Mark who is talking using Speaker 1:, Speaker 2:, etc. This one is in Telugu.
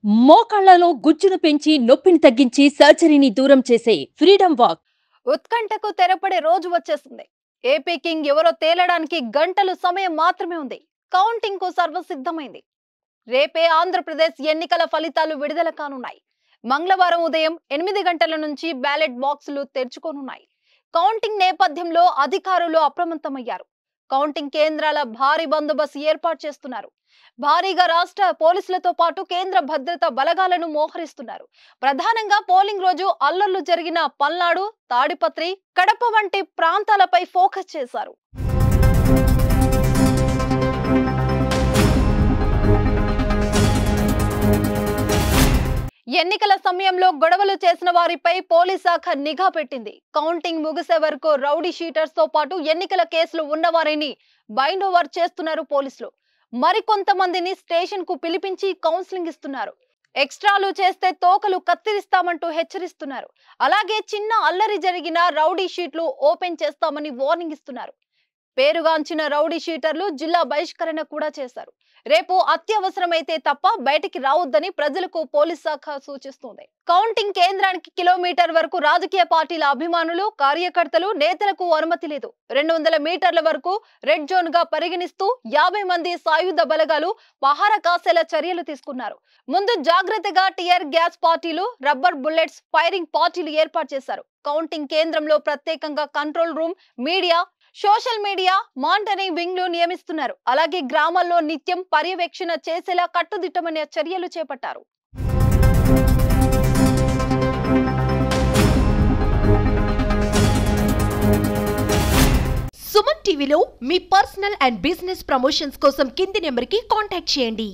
Speaker 1: మోకాళ్లలో గుజ్జును పెంచి నొప్పిని తగ్గించి సర్జరీని దూరం చేసే ఫ్రీడమ్ వాక్.
Speaker 2: ఉత్కంఠకు తెరపడే రోజు వచ్చేస్తుంది. ఏపీ కింగ్ ఎవరో తేలడానికి గంటలు సమయం మాత్రమే ఉంది. కౌంటింగ్ కు సర్వసిద్ధమైంది. రేపే ఆంధ్రప్రదేశ్ ఎన్నికల ఫలితాలు విడుదల కానున్నాయి. మంగళవారం ఉదయం 8 గంటల నుంచి బ్యాలెట్ బాక్సులు తెరుచుకోనున్నాయి. కౌంటింగ్ నేపథ్యంలో అధికారులు అప్రమత్తమయ్యారు. కౌంటింగ్ కేంద్రాల భారీ బందోబస్తు ఏర్పాటు చేస్తున్నారు. భారీగా రాష్ట్ర పోలీసులతో పాటు కేంద్ర భద్రతా బలగాలను మోహరిస్తున్నారు. ప్రధానంగా పోలింగ్ రోజు అల్లర్లు జరిగిన పల్నాడు, తాడిపత్రి, కడప వంటి ప్రాంతాలపై ఫోకస్ చేశారు. ఎన్నికల సమయంలో గొడవలు చేసిన వారిపై పోలీస్ శాఖ నిఘా పెట్టింది. కౌంటింగ్ ముగిసే వరకు రౌడీ షీటర్స్ తో పాటు ఎన్నికల కేసులు ఉన్నవారిని బైండ్ ఓవర్ చేస్తున్నారు పోలీసులు. మరికొంతమందిని స్టేషన్ కు పిలిపించి కౌన్సిలింగ్ ఇస్తున్నారు. ఎక్స్ట్రాలు చేస్తే తోకలు కత్తిరిస్తామంటూ హెచ్చరిస్తున్నారు. అలాగే చిన్న అల్లరి జరిగిన రౌడీ షీట్లు ఓపెన్ చేస్తామని వార్నింగ్ ఇస్తున్నారు. పేరుగాంచిన రౌడీ షీటర్లు జిల్లా బహిష్కరణ కూడా చేశారు. రేపు అత్యవసరమైతే తప్ప బయటికి రావద్దని ప్రజలకు పోలీస్ శాఖ సూచిస్తుంది. కౌంటింగ్ కేంద్రానికి కిలోమీటర్ వరకు రాజకీయ పార్టీల అభిమానులు, కార్యకర్తలు, నేతలకు అనుమతి లేదు. 200 మీటర్ల వరకు రెడ్ జోన్ గా పరిగణిస్తూ 50 మంది సాయుధ బలగాలు పహారా కాసేలా చర్యలు తీసుకున్నారు. ముందు జాగ్రత్తగా tear gas parties, rubber bullets firing parties ఏర్పాటు చేశారు. కౌంటింగ్ కేంద్రంలో ప్రత్యేకంగా control room, media, social media monitoring వింగ్లు నియమిస్తున్నారు. అలాగే గ్రామాల్లో నిత్యం పర్యవేక్షణ చేసేలా కట్టుదిట్టమైన చర్యలు చేపట్టారు.
Speaker 3: సుమన్ టీవీలో మీ పర్సనల్ అండ్ బిజినెస్ ప్రమోషన్స్ కోసం కింది నెంబర్కి కాంటాక్ట్ చేయండి.